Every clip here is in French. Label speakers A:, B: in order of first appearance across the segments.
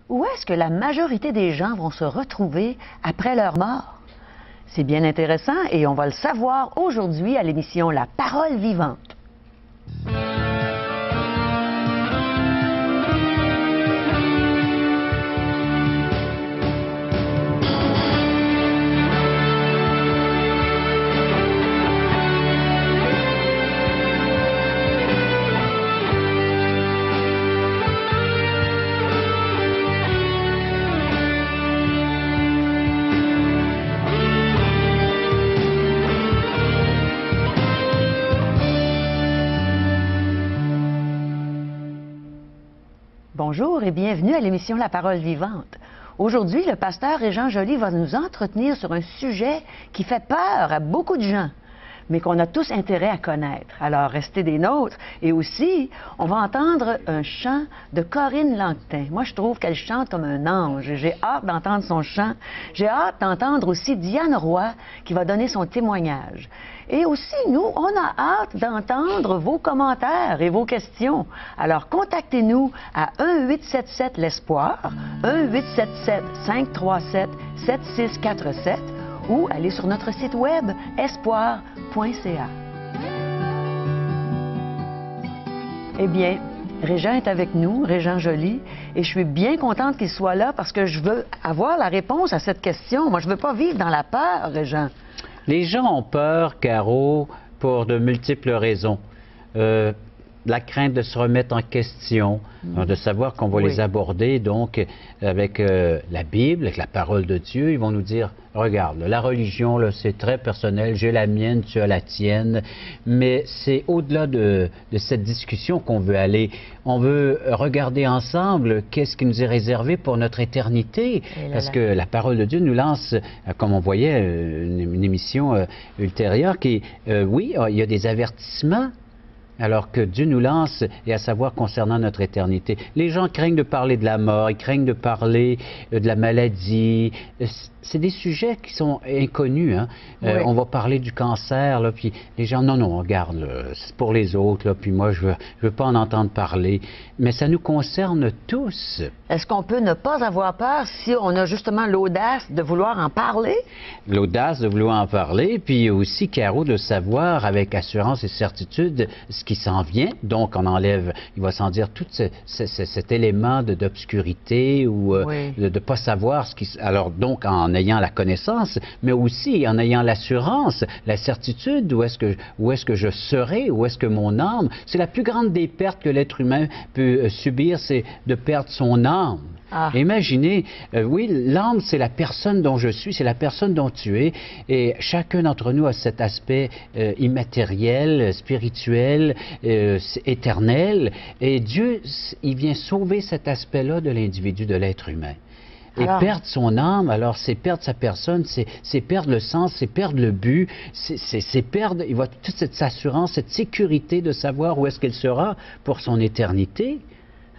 A: Où est-ce que la majorité des gens vont se retrouver après leur mort? C'est bien intéressant et on va le savoir aujourd'hui à l'émission La Parole vivante. Bonjour et bienvenue à l'émission La Parole vivante. Aujourd'hui, le pasteur Régent Joly va nous entretenir sur un sujet qui fait peur à beaucoup de gens, mais qu'on a tous intérêt à connaître. Alors, restez des nôtres. Et aussi, on va entendre un chant de Corinne Lanquetin. Moi, je trouve qu'elle chante comme un ange. J'ai hâte d'entendre son chant. J'ai hâte d'entendre aussi Diane Roy qui va donner son témoignage. Et aussi, nous, on a hâte d'entendre vos commentaires et vos questions. Alors, contactez-nous à 1-877-L'Espoir, 1-877-537-7647 ou allez sur notre site web espoir.ca. Eh bien, Régent est avec nous, Régent Joly, et je suis bien contente qu'il soit là parce que je veux avoir la réponse à cette question. Moi, je ne veux pas vivre dans la peur, Régent.
B: Les gens ont peur, Caro, pour de multiples raisons. La crainte de se remettre en question, de savoir qu'on va les aborder, donc, avec la Bible, avec la parole de Dieu. Ils vont nous dire, regarde, la religion, c'est très personnel, j'ai la mienne, tu as la tienne, mais c'est au-delà de cette discussion qu'on veut aller. On veut regarder ensemble qu'est-ce qui nous est réservé pour notre éternité, parce que la parole de Dieu nous lance, comme on voyait une émission ultérieure, qui, oui, il y a des avertissements, alors que Dieu nous lance, et à savoir concernant notre éternité. Les gens craignent de parler de la mort, ils craignent de parler de la maladie. C'est des sujets qui sont inconnus. Hein? On va parler du cancer, là, puis les gens, non, regarde, c'est pour les autres, là, puis moi, je veux pas en entendre parler. Mais ça nous concerne tous.
A: Est-ce qu'on peut ne pas avoir peur si on a justement l'audace de vouloir en parler?
B: L'audace de vouloir en parler, puis aussi, Caro, de savoir avec assurance et certitude ce qui s'en vient. Donc, on enlève, il va s'en dire tout cet élément d'obscurité ou de ne pas savoir ce qui... Alors, donc, en ayant la connaissance, mais aussi en ayant l'assurance, la certitude, où est-ce que je serai, où est-ce que mon âme... C'est la plus grande des pertes que l'être humain peut subir, c'est de perdre son âme. Imaginez, oui, l'âme, c'est la personne dont je suis, c'est la personne dont tu es, et chacun d'entre nous a cet aspect immatériel, spirituel, éternel, et Dieu, il vient sauver cet aspect-là de l'individu, de l'être humain. Et perdre son âme, alors c'est perdre sa personne, c'est perdre le sens, c'est perdre le but, c'est perdre, il va toute cette assurance, cette sécurité de savoir où est-ce qu'elle sera pour son éternité.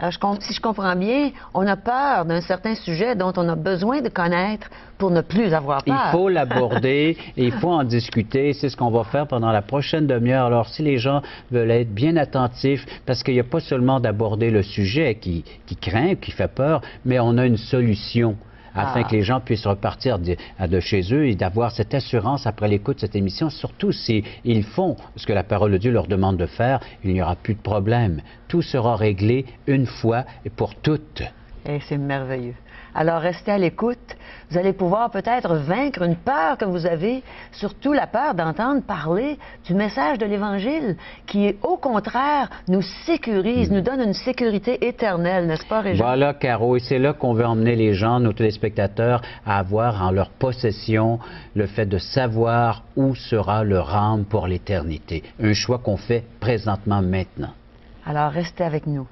A: Alors, si je comprends bien, on a peur d'un certain sujet dont on a besoin de connaître pour ne plus avoir peur.
B: Il faut l'aborder et il faut en discuter. C'est ce qu'on va faire pendant la prochaine demi-heure. Alors, si les gens veulent être bien attentifs, parce qu'il n'y a pas seulement d'aborder le sujet qui craint, qui fait peur, mais on a une solution afin que les gens puissent repartir de chez eux et d'avoir cette assurance après l'écoute de cette émission. Surtout s'ils font ce que la parole de Dieu leur demande de faire, il n'y aura plus de problème. Tout sera réglé une fois et pour toutes.
A: Et c'est merveilleux. Alors, restez à l'écoute. Vous allez pouvoir peut-être vaincre une peur que vous avez, surtout la peur d'entendre parler du message de l'Évangile, qui, au contraire, nous sécurise, nous donne une sécurité éternelle, n'est-ce pas, Régent?
B: Voilà, Caro, et c'est là qu'on veut emmener les gens, nos téléspectateurs, à avoir en leur possession le fait de savoir où sera leur âme pour l'éternité. Un choix qu'on fait présentement, maintenant.
A: Alors, restez avec nous.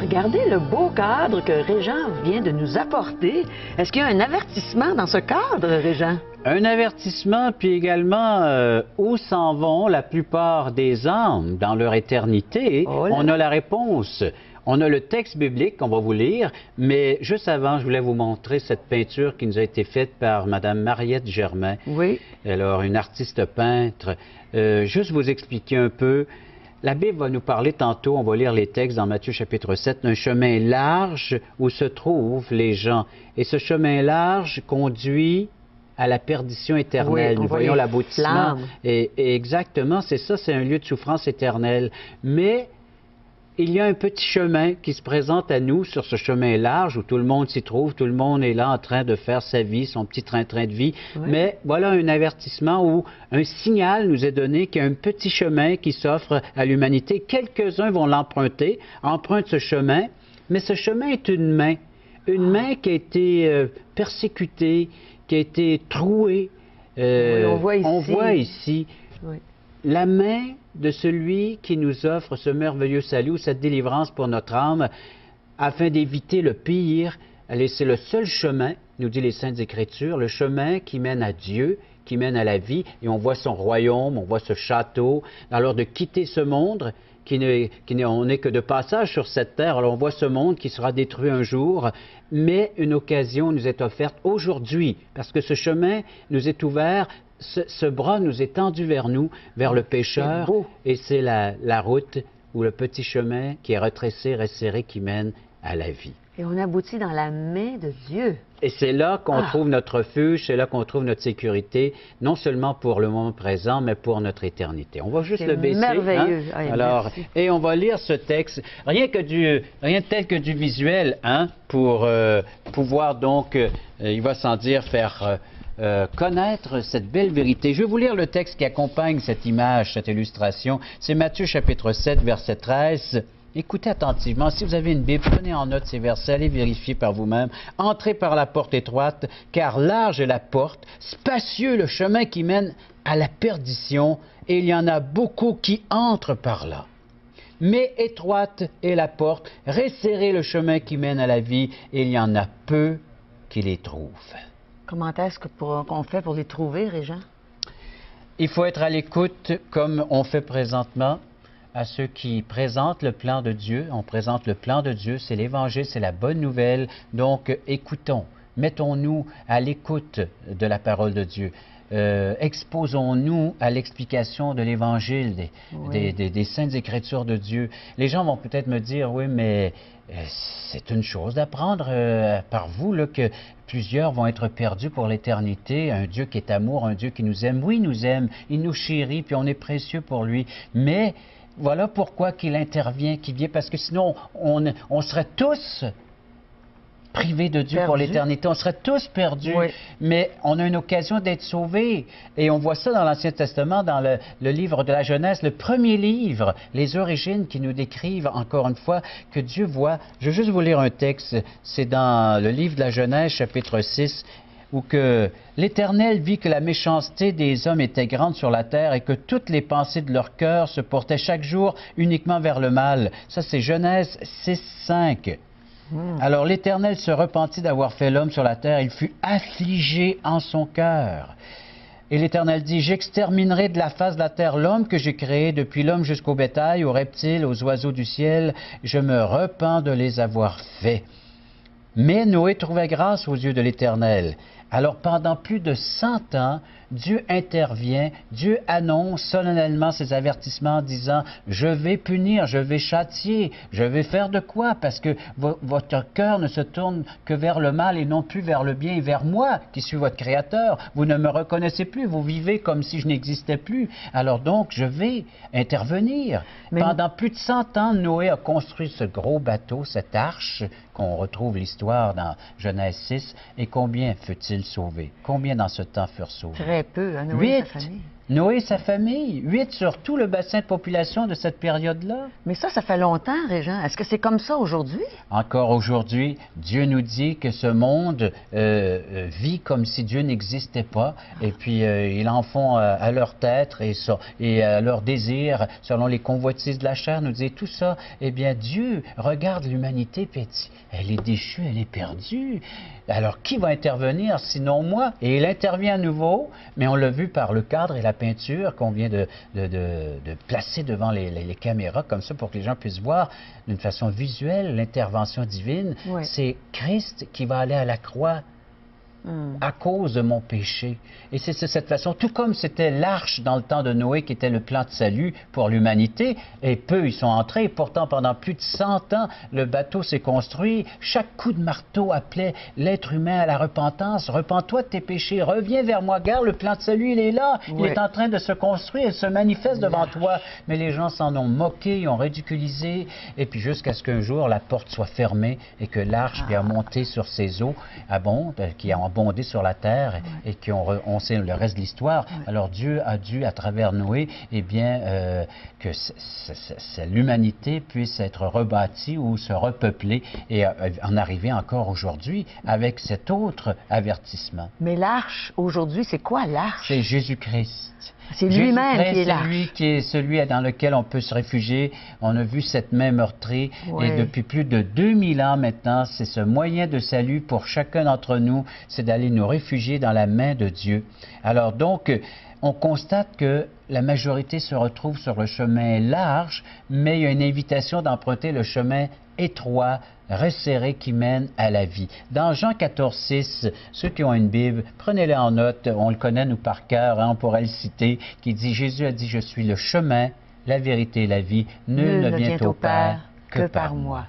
A: Regardez le beau cadre que Régent vient de nous apporter. Est-ce qu'il y a un avertissement dans ce cadre, Régent?
B: Un avertissement, puis également où s'en vont la plupart des âmes dans leur éternité. On a la réponse. On a le texte biblique qu'on va vous lire, mais juste avant, je voulais vous montrer cette peinture qui nous a été faite par Mme Mariette Germain.
A: Oui.
B: Alors, une artiste peintre. Juste vous expliquer un peu. la Bible va nous parler tantôt, on va lire les textes dans Matthieu chapitre 7, d'un chemin large où se trouvent les gens. Et ce chemin large conduit à la perdition éternelle.
A: Oui,
B: nous voyons l'aboutissement.
A: flammes.
B: Et exactement, c'est ça, c'est un lieu de souffrance éternelle. Mais il y a un petit chemin qui se présente à nous sur ce chemin large où tout le monde s'y trouve, tout le monde est là en train de faire sa vie, son petit train-train de vie.
A: Oui.
B: Mais voilà un avertissement où un signal nous est donné qu'il y a un petit chemin qui s'offre à l'humanité. Quelques-uns vont l'emprunter, empruntent ce chemin, mais ce chemin est une main qui a été persécutée, qui a été trouée.
A: Oui, on voit
B: ici
A: Oui.
B: la main de celui qui nous offre ce merveilleux salut, cette délivrance pour notre âme, afin d'éviter le pire. Allez, c'est le seul chemin, nous dit les Saintes Écritures, le chemin qui mène à Dieu, qui mène à la vie, et on voit son royaume, on voit ce château. Alors de quitter ce monde, on n'est que de passage sur cette terre, alors on voit ce monde qui sera détruit un jour, mais une occasion nous est offerte aujourd'hui, parce que ce chemin nous est ouvert. Ce bras nous est tendu vers nous, vers le pécheur, et c'est la route ou le petit chemin qui est retrécé, resserré, qui mène à la vie.
A: Et on aboutit dans la main de Dieu.
B: Et c'est là qu'on trouve notre refuge, c'est là qu'on trouve notre sécurité, non seulement pour le moment présent, mais pour notre éternité. On va juste le baisser.
A: Merveilleux.
B: Hein? Alors, et on va lire ce texte, rien de tel que du visuel, hein, pour pouvoir donc, il va sans dire, faire connaître cette belle vérité. Je vais vous lire le texte qui accompagne cette image, cette illustration. C'est Matthieu chapitre 7, verset 13. Écoutez attentivement. Si vous avez une Bible, prenez en note ces versets, allez vérifier par vous-même. Entrez par la porte étroite, car large est la porte, spacieux le chemin qui mène à la perdition, et il y en a beaucoup qui entrent par là. Mais étroite est la porte, resserré le chemin qui mène à la vie, et il y en a peu qui les trouvent.
A: Comment est-ce qu'on fait pour les trouver, Régent?
B: Il faut être à l'écoute, comme on fait présentement, à ceux qui présentent le plan de Dieu. On présente le plan de Dieu, c'est l'Évangile, c'est la bonne nouvelle. Donc, écoutons, mettons-nous à l'écoute de la parole de Dieu. Exposons-nous à l'explication de l'Évangile, des Saintes Écritures de Dieu. Les gens vont peut-être me dire, oui, mais c'est une chose d'apprendre par vous là, que plusieurs vont être perdus pour l'éternité. Un Dieu qui est amour, un Dieu qui nous aime. Oui, il nous aime, il nous chérit, puis on est précieux pour lui. Mais voilà pourquoi qu'il intervient, qu'il vient, parce que sinon on serait tous privés de Dieu pour l'éternité. On serait tous perdus, mais on a une occasion d'être sauvés. Et on voit ça dans l'Ancien Testament, dans le livre de la Genèse, le premier livre, les origines qui nous décrivent, encore une fois, que Dieu voit. Je vais juste vous lire un texte, c'est dans le livre de la Genèse, chapitre 6, où que l'Éternel vit que la méchanceté des hommes était grande sur la terre et que toutes les pensées de leur cœur se portaient chaque jour uniquement vers le mal. Ça, c'est Genèse 6, 5. Alors l'Éternel se repentit d'avoir fait l'homme sur la terre, il fut affligé en son cœur. Et l'Éternel dit, j'exterminerai de la face de la terre l'homme que j'ai créé, depuis l'homme jusqu'au bétail, aux reptiles, aux oiseaux du ciel, je me repens de les avoir faits. Mais Noé trouvait grâce aux yeux de l'Éternel. Alors pendant plus de 100 ans, Dieu intervient, Dieu annonce solennellement ses avertissements en disant « Je vais punir, je vais châtier, je vais faire de quoi? Parce que votre cœur ne se tourne que vers le mal et non plus vers le bien et vers moi qui suis votre Créateur. Vous ne me reconnaissez plus, vous vivez comme si je n'existais plus. Alors donc, je vais intervenir. » Pendant plus de 100 ans, Noé a construit ce gros bateau, cette arche qu'on retrouve l'histoire dans Genèse 6. Et combien fut-il sauvé? Combien dans ce temps furent sauvés?
A: Très peu, hein, Noé et sa famille.
B: Noé et sa famille, 8 sur tout le bassin de population de cette période-là.
A: Mais ça fait longtemps, Régent. Est-ce que c'est comme ça aujourd'hui? Encore
B: aujourd'hui, Dieu nous dit que ce monde vit comme si Dieu n'existait pas, et puis ils en font à leur tête et à leur désir, selon les convoitises de la chair, nous dit tout ça. Eh bien, Dieu regarde l'humanité, puis elle est déchue, elle est perdue. Alors, qui va intervenir sinon moi? Et il intervient à nouveau, mais on l'a vu par le cadre et la peinture qu'on vient de placer devant les caméras, comme ça, pour que les gens puissent voir d'une façon visuelle l'intervention divine. C'est Christ qui va aller à la croix à cause de mon péché. Et c'est de cette façon, tout comme c'était l'arche dans le temps de Noé qui était le plan de salut pour l'humanité, et peu y sont entrés, pourtant pendant plus de 100 ans, le bateau s'est construit, chaque coup de marteau appelait l'être humain à la repentance, repens-toi de tes péchés, reviens vers moi, regarde, le plan de salut, il est là, il est en train de se construire, il se manifeste devant toi, mais les gens s'en ont moqué, ils ont ridiculisé, et puis jusqu'à ce qu'un jour la porte soit fermée et que l'arche qui a monté sur ses eaux abonde, qui a abondé sur la terre et qu'on sait le reste de l'histoire. Alors Dieu a dû, à travers Noé, eh bien, que l'humanité puisse être rebâtie ou se repeupler et en arriver encore aujourd'hui avec cet autre avertissement.
A: Mais l'arche, aujourd'hui, c'est quoi l'arche?
B: C'est Jésus-Christ.
A: C'est lui-même qui est l'arche.
B: C'est lui qui est celui dans lequel on peut se réfugier. On a vu cette main meurtrie et depuis plus de 2000 ans maintenant, c'est ce moyen de salut pour chacun d'entre nous, c'est d'aller nous réfugier dans la main de Dieu. Alors donc, on constate que la majorité se retrouve sur le chemin large, mais il y a une invitation d'emprunter le chemin étroit, resserré qui mène à la vie. Dans Jean 14,6, ceux qui ont une Bible, prenez-le en note, on le connaît nous par cœur, on pourrait le citer, qui dit, Jésus a dit, je suis le chemin, la vérité et la vie, nul ne vient au Père que par moi.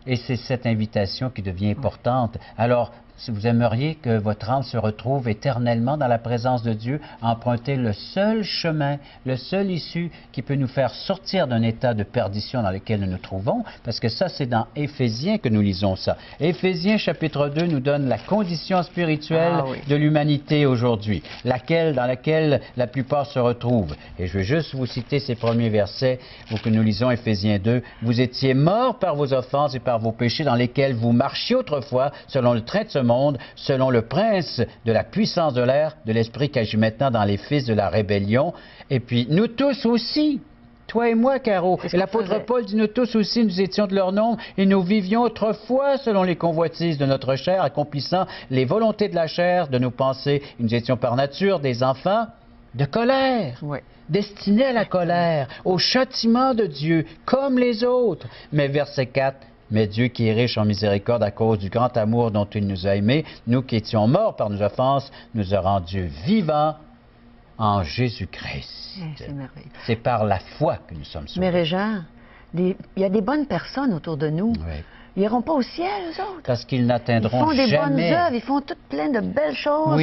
B: Et c'est cette invitation qui devient importante. Alors, si vous aimeriez que votre âme se retrouve éternellement dans la présence de Dieu, empruntez le seul chemin, le seul issue qui peut nous faire sortir d'un état de perdition dans lequel nous nous trouvons, parce que ça, c'est dans Éphésiens que nous lisons ça. Éphésiens chapitre 2 nous donne la condition spirituelle de l'humanité aujourd'hui, dans laquelle la plupart se retrouvent. Et je vais juste vous citer ces premiers versets pour que nous lisons Éphésiens 2. « Vous étiez morts par vos offenses et par vos péchés dans lesquels vous marchiez autrefois, selon le trait de ce monde, selon le prince de la puissance de l'air, de l'esprit qui agit maintenant dans les fils de la rébellion. Et puis, nous tous aussi, toi et moi, Caro. Et l'apôtre Paul dit, nous tous aussi, nous étions de leur nombre et nous vivions autrefois selon les convoitises de notre chair, accomplissant les volontés de la chair, de nos pensées. Nous étions par nature des enfants de colère. Destinés à la colère, au châtiment de Dieu, comme les autres. Mais verset 4, mais Dieu qui est riche en miséricorde à cause du grand amour dont il nous a aimés, nous qui étions morts par nos offenses, nous a rendus vivants en Jésus-Christ.
A: C'est merveilleux.
B: C'est par la foi que nous sommes sauvés.
A: Mais Régent, il y a des bonnes personnes autour de nous. Ils n'iront pas au ciel, eux autres.
B: Parce qu'ils n'atteindront jamais.
A: Ils font des bonnes œuvres, ils font toutes plein de belles choses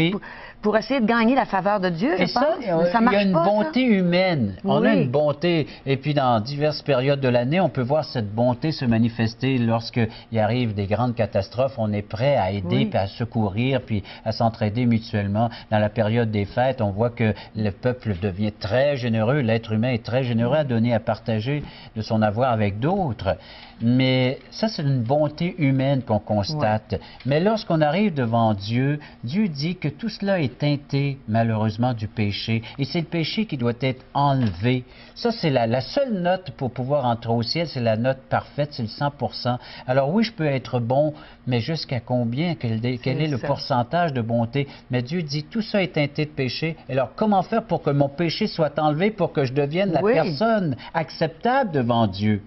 A: pour essayer de gagner la faveur de Dieu, je pense. Ça marche pas,
B: il y a une bonté humaine. On a une bonté. Et puis, dans diverses périodes de l'année, on peut voir cette bonté se manifester lorsqu'il arrive des grandes catastrophes. On est prêt à aider, puis à secourir, puis à s'entraider mutuellement. Dans la période des fêtes, on voit que le peuple devient très généreux. L'être humain est très généreux à donner, à partager de son avoir avec d'autres. Mais ça, c'est une bonté humaine qu'on constate. Mais lorsqu'on arrive devant Dieu, Dieu dit que tout cela est teinté, malheureusement, du péché. Et c'est le péché qui doit être enlevé. Ça, c'est la seule note pour pouvoir entrer au ciel, c'est la note parfaite, c'est le 100%. Alors oui, je peux être bon, mais jusqu'à combien? Quel est le pourcentage de bonté? Mais Dieu dit, tout ça est teinté de péché. Alors, comment faire pour que mon péché soit enlevé, pour que je devienne la personne acceptable devant Dieu?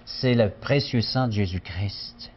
B: C'est le précieux sang de Jésus-Christ.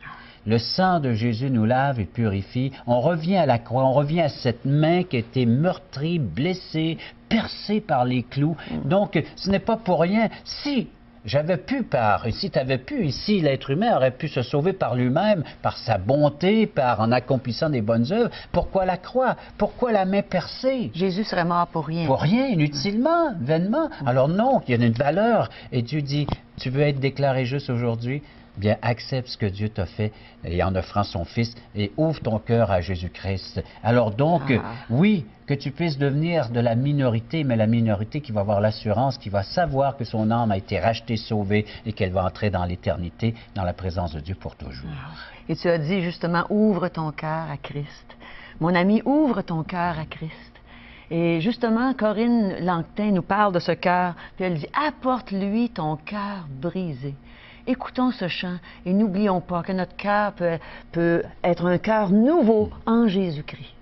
B: Le sang de Jésus nous lave et purifie. On revient à la croix, on revient à cette main qui a été meurtrie, blessée, percée par les clous. Donc, ce n'est pas pour rien. Si j'avais pu si tu avais pu, ici, l'être humain aurait pu se sauver par lui-même, par sa bonté, en accomplissant des bonnes œuvres. Pourquoi la croix? Pourquoi la main percée?
A: Jésus serait mort pour rien.
B: Pour rien, inutilement, vainement. Alors non, il y a une valeur. Et Dieu dit, tu veux être déclaré juste aujourd'hui? Bien, accepte ce que Dieu t'a fait et en offrant son Fils et ouvre ton cœur à Jésus-Christ. Alors donc, oui, que tu puisses devenir de la minorité, mais la minorité qui va avoir l'assurance, qui va savoir que son âme a été rachetée, sauvée et qu'elle va entrer dans l'éternité, dans la présence de Dieu pour toujours.
A: Et tu as dit justement, ouvre ton cœur à Christ. Mon ami, ouvre ton cœur à Christ. Et justement, Corinne Langtin nous parle de ce cœur, puis elle dit, apporte-lui ton cœur brisé. Écoutons ce chant et n'oublions pas que notre cœur peut être un cœur nouveau en Jésus-Christ.